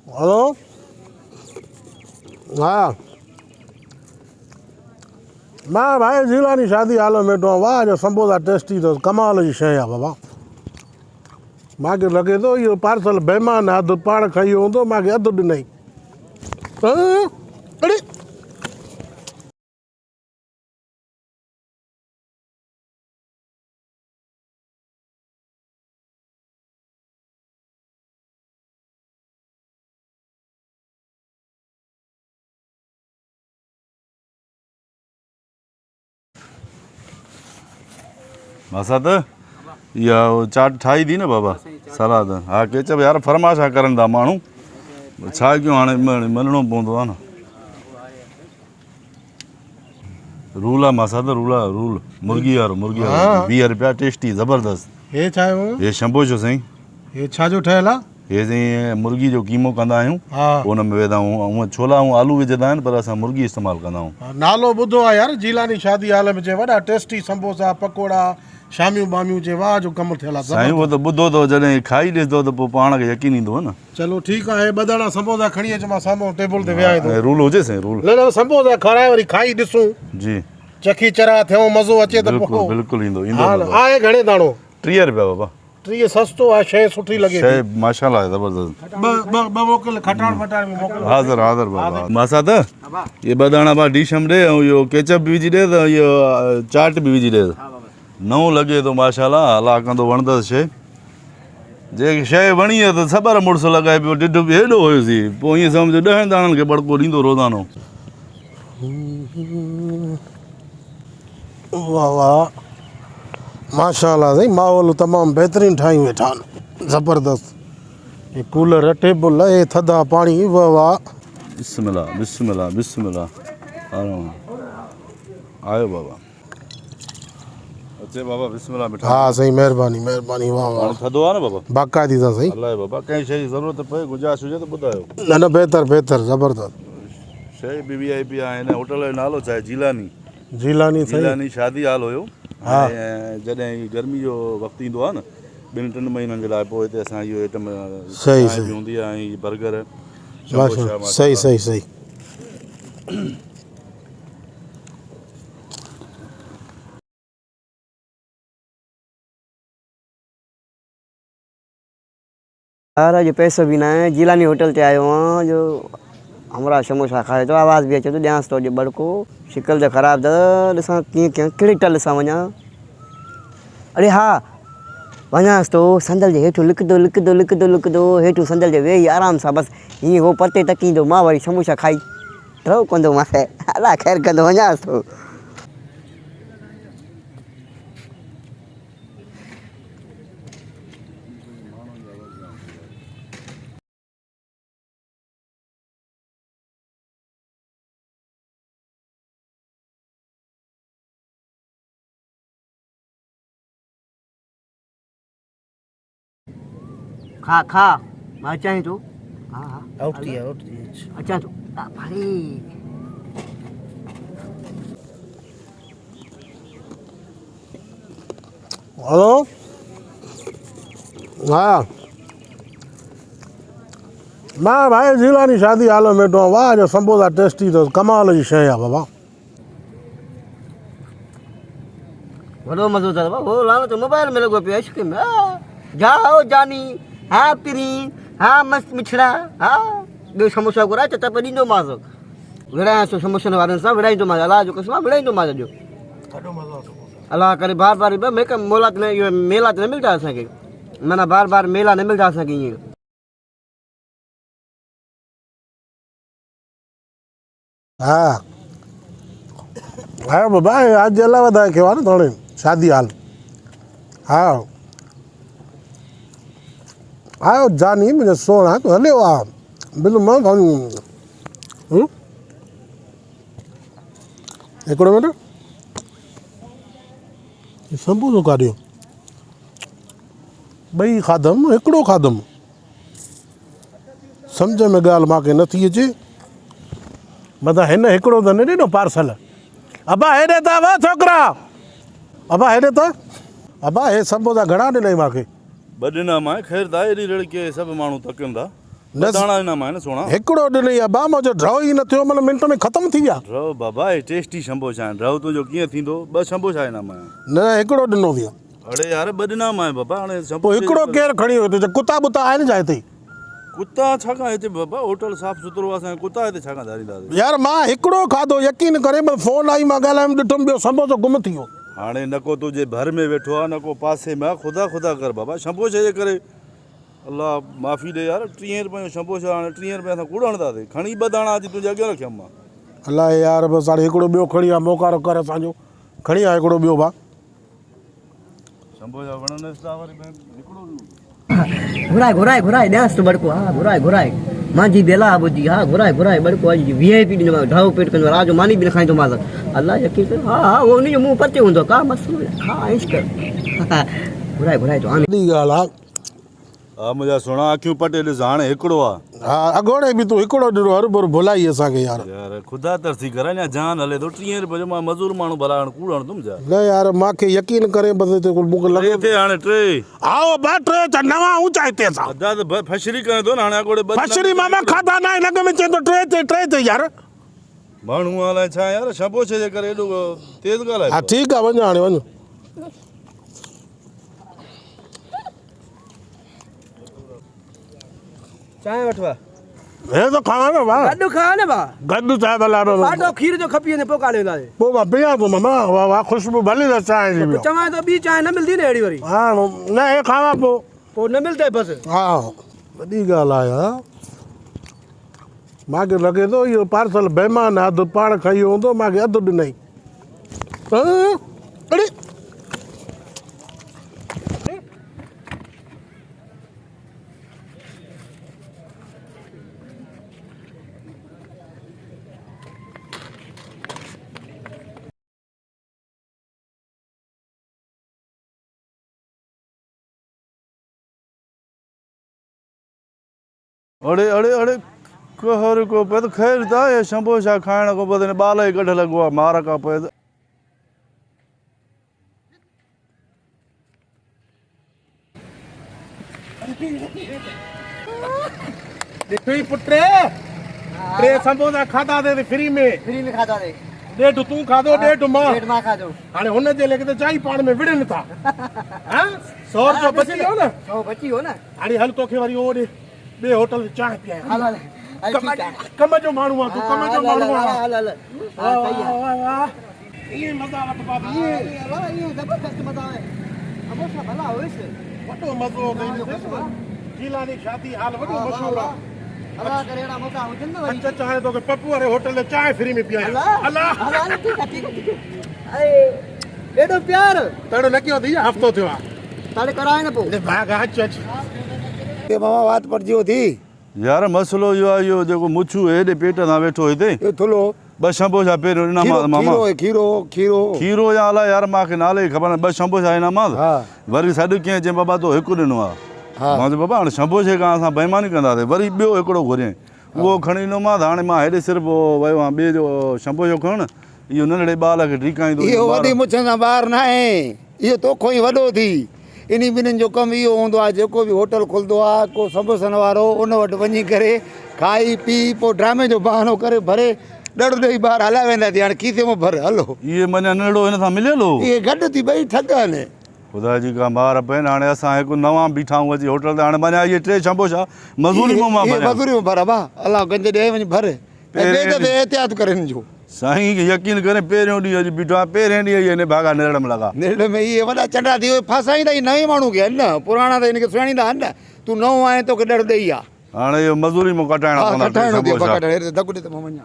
Hello हाँ मैं भाई जिलानी शादी हाल में वेठो वाह जो संबोसा टेस्टी तो कमाल जी शइ आहे बाबा मूंखे लॻे थो इहो पार्सल बेमान अधु पाण खाई हूंदो मूंखे अधु ॾिनई अड़े मसाद या चाट ठाही थी न बाबा सलाद हाँ केचप यार फरमाइश आहे करनि था माण्हू छा कयूं हाणे मञिणो पवंदो आहे न रूल आहे मसाद रूल मुर्गी वारो 20 रुपया टेस्टी ज़बरदस्त हे छा आहे हे शंबोशो साईं हे छा जो ठहियल आहे हे साईं मुर्गी जो कीमो कंदा आहियूं हा हुन में विझंदा आहियूं हूअं छोला ऐं आलू विझंदा आहिनि पर असां मुर्गी इस्तेमालु कंदा आहियूं नालो ॿुधो आहे यार जिलानी शादी हाल में चए वॾा टेस्टी संबोसा पकोड़ा शामियूं बामियूं चए वाह जो कमु थियल आहे साईं उहो त ॿुधो अथव जॾहिं खाई ॾिसंदो त पोइ पाण खे यकीन ईंदो न चलो ठीकु आहे ॿ दड़ा संबोसा खणी अच मां साम्हूं टेबल ते विहाए थो ऐं रूल हुजे साईं रूल न न संबोसा खाराए वरी खाई ॾिसूं जी चखी चरा थियो मज़ो अचे त बिल्कुलु पोइ बिल्कुलु ईंदो हा ईंदो आहे घणे दाणो 30 रुपया बाबा 30 सस्तो आहे शइ सुठी लॻे शइ माशाल्लाह आहे ज़बरदस्त ॿ मोकिल खटाण वटाण में मोकिल हाज़िर हाज़िर बाबा मासाद ये ॿ दाणा बा डिशम ॾे ऐं इहो केचप बि विझी ॾे त इहो चाट बि विझी ॾे नओं लॻे थो माशाल्लाह हला कंदो वणंदसि शइ जेकी शइ वणी आहे त सबर मुड़ुस लॻाए पियो ढिढ बि हेॾो हुयोसीं पोइ ईअं सम्झो 10 दाणनि खे बड़को ॾींदो रोज़ानो वाह वाह माशाल्लाह साईं माहौल तमामु बहितरीनु ठाहियूं वेठा आहिनि ज़बरदस्त हे कूलर टेबल हे थधा पाणी वाह वाह बिस्मिल्लाह बिस्मिल्लाह बिस्मिल्लाह आयो बाबा अचे बाबा बिस्मिल्लाह मिठा हा साईं महिरबानी महिरबानी वाह वाह थधो आहे न बाबा बाक़ाइदी सां साईं अलाए बाबा कंहिं शइ जी ज़रूरत पए गुंजाइश हुजे त ॿुधायो न न बहितर बहितर ज़बरदस्त शइ बि VIP आहे हिन होटल जो नालो छा आहे जिलानी जिलानी साईं जिलानी शादी हाल हुयो हा। ऐं जॾहिं गर्मी जो वक़्तु ईंदो आहे न 2-3 महीननि जे लाइ पोइ हिते असां इहो आइटम सही, बि हूंदी आहे ऐं बर्गर माशाल्लाह सही सही सही यार जो पैसो भी ना है जिलानी होटल ते आयो हाँ जो हमारा समोसा खाए तो आवाज़ भी अचे तो ॾियांसि तो जो बड़को शिकल जो ख़राब त ॾिसां कीअं कीअं कहिड़ी टल सां वञा अरे हा वञांसि तो संदल जे हेठो लिकदो हेठो संदल जे वेही आराम सां बसि हीअं हो परते टकींदो मां वरी समोसा खाई ड्रव कंदो मांखे अला ख़ैर कंदो वञांसि तो खा खा मां अचां थो हा हा उठती अचां थो भाई हेलो हाँ मैं भाई जिलानी शादी हाल में वेठो वाह जो संबोसा टेस्टी तो कमाल जी शइ आहे बाबा वॾो मज़ो अथव हो लानो तो मोबाइल में लॻो पियो इश्क में जाओ जानी हाँ पिरी हाँ मस्त मिठड़ा हाँ ॿियो समोसा घुराए त पे ॾींदोमांसि विड़ायांसि समोसनि वारनि सां विड़ाईंदोमांसि अलाह जो कसम विड़ाईंदोमांसि अॼु अलाह करे बार बार मेला न इहो मेला त न मिलंदा असांखे माना बार बार मेला न मिलंदा असांखे ईअं हाँ हाँ बाबा आज जला वधाए कयो आहे न थोरे शादी हाल हा आयो जानी मुंहिंजो सोना तूं हलियो आहे बिल मां हिकिड़ो मिनट संबोसो काढियो ॿई खाधमि हिकिड़ो खाधमि सम्झ में ॻाल्हि मूंखे नथी अचे मतिलबु हिन हिकिड़ो त न ॾिनो पार्सल अबा हेॾे त वा छोकिरा अबा हेॾे त अबा हे संबोसा घणा ॾिनई मूंखे 2 ॾिना मां ख़ैर त एॾी रड़के सभु माण्हू तकनि था ॿ दाणा इनाम आहिनि सोना हिकिड़ो ॾिनई आहे बा मुंहिंजो ड्रॉ ई न थियो मन मिंट में ख़तमु थी विया रहो बाबा हे टेस्टी शंबोशा आहिनि रहो तुंहिंजो कीअं थींदो 2 शंबोशा इनाम आहिनि न हिकिड़ो ॾिनो थी अड़े यार 2 इनाम आहे बाबा हाणे पोइ शंबोशे हिकिड़ो केरु खणी वियो हिते कुता बुता आहिनि छा हिते कुता छाकाणि हिते बाबा होटल साफ़ सुथरो आहे असांजो कुता हिते छाकाणि धारींदासीं यार मां हिकिड़ो खाधो यकीन करे मां फ़ोन आई मां ॻाल्हायुमि ॾिठुमि ॿियो संबोसो गुम थी वियो हाणे न को तुंहिंजे भर में वेठो आहे न को पासे में आहे ख़ुदा ख़ुदा कर बाबा शंबोशे जे करे अलाह माफ़ी ॾे यार 30 रुपए जो शंबोशा हाणे 30 रुपए असां कूड़ हणंदासीं खणी 2 दाणा अची तुंहिंजे अॻियां रखियमि मां अलाए यार बसि हाणे हिकिड़ो ॿियो खणी आहे मोकारो कर असांजो खणी आहे हिकिड़ो ॿियो भाउ शंबोशा वणंदसि था वरी हिकिड़ो घुराए ॾियांसि तो बड़को हाँ घुराए मांजी बेला ॿुधी हाँ घुराए बड़को अॼु VIP ॾिनो ढाओ पेट कंदो रात जो मानी बि न खाईंदो मां अलाह यकीन कर हा उहो उनजो मुंहुं परते हूंदो का मसलो हा ऐश कर घुराए तो आने वॾी ॻाल्हि आहे हा मुंहिंजा सुहिणा अखियूं पटे ॾिस हाणे हिकिड़ो आहे हा अॻोड़े बि तूं हिकिड़ो ॾिनो हर भर भुलाई असांखे यार यार ख़ुदा तरसी कर अञा जान हले थो 30 रुपए जो मां मज़ूर माण्हू भला हाणे कूड़ हणंदुमि छा न यार मूंखे यकीन करे बसि हिते मूंखे लॻे हिते हाणे 3 आओ ॿ टे नवां ऊंचा हिते असां अदा त फशरी करे थो न हाणे अॻोड़े फसरी मामा खाधा न आहे लॻ में चए थो टे ते यार माण्हू अलाए छा यार शंबोशे जे करे एॾो तेज़ ॻाल्हाए हा ठीकु आहे वञो हाणे वञो चांहि वठवा हे त खावां न भाउ गॾु खा न भा गॾु चांहि भला ॾाढो खीर जो खपी वञे पोइ काले वेंदासीं पोइ मां पीआं थो मामा वाह वाह ख़ुशबू भली त चांहि जी बि चवां तो ॿी चांहि न मिलंदी न अहिड़ी वरी हा न हे खावां पोइ न मिलंदे बसि हा वॾी ॻाल्हि आहे यार मूंखे लॻे थो इहो पार्सल बेमान आहे अधु पाण खाई वियो हूंदो मूंखे अधु ॾिनई अड़े अड़े कहर को पे तो खैर था ये शंबोशा खाइण को पता नहीं बाल ही कढ लगो आहे मार का पे ॾिठो ई पुटे टे समोसा खाधा ते फ्री में खाधा रे ॾेढ तूं खाधो ॾेढ मां मां खाधो हाणे हुनजे लेखे त चाई पाण में विड़नि था हा 100 रुपया बची वियो न हो बची हो न हाणे हल तोखे वरी ओॾे ॿिए होटल ते चांहि पीआयां कम जो माण्हू आहे तूं कम जो माण्हू आहे वाह वाह ईअं मज़ा वठ बाबी ईअं जबरदस्त मज़ा आहे हमेशा भला होइसि वॾो मज़ो अथई गीलानी शादी हाल वॾो मशहूरु आहे अल्लाह करे अहिड़ा मौक़ा हुजनि न वरी अच्छा चाहे तोखे पप्पू वारे होटल ते चांहि फ्री में पीआयां अलाह ठीक आहे अरे एॾो प्यार तड़ो न कयो थी हफ़्तो थियो आहे ताले कराए न पोइ भाग अच अच ते मामा बात पड़जियो थी यार मसलो इहो आहे इहो जेको मुछू हेॾे पेट सां वेठो हिते ये थुलो 2 शंबोशा पहिरियों ॾिना मामा खीरो या अलाए यार मूंखे नाले ई ख़बर न 2 शंबोशा इनामां हा वरी सॾु कीअं चई बाबा तो हिकु ॾिनो आहे मां चयो बाबा हाणे शंबोशे खां असां बेईमानी कंदासीं वरी ॿियो हिकिड़ो घुरियईं उहो खणी ईंदोमांसि हाणे मां हेॾे सिर्फ़ु वियो आहियां ॿिए जो शंबोशो खणणु इहो नंढड़े ॿार खे टीकाईंदो इहो वॾी मुछनि सां ॿार न आहे इहो तोखो ई वॾो थी इन ॿिन्हिनि जो कमु इहो हूंदो आहे जेको बि होटल खुलंदो आहे को समोसनि वारो उन वटि वञी करे खाई पी पोइ ड्रामे जो बहानो करे भरे ॾड़ ॾेई ॿार हलाए वेंदा थी हाणे खीसे में भर हलो इहे मञा नंढड़ो हिन सां मिलियल हो इहे गॾु थी ॿई ठगनि ख़ुदा जी का ॿार पहिनि हाणे असां हिकु नवां बीठा आहियूं अची होटल ते हाणे मञा इहे 3 शंबोशा मज़ूरी मां मज़ूरी में भर बा अलाह गंज ॾे वञी भर ऐं ॿिए दफ़े एहतियात करे हिन जो साईं यकीन करे पहिरियों ॾींहुं अॼु बीठो आहे पहिरें ॾींहुं इहे भागा नेरड़ में लॻा नेरड़ में इहे वॾा चंडा थी फासाईंदा ई नवे माण्हू खे आहिनि न पुराणा त हिनखे सुञाणींदा आहिनि न तूं नओं आहीं तोखे ॾर ॾेई आहे हाणे इहो मज़ूरी में कटाइणा कटाइणो थी पवंदा धक ॾे त मां वञा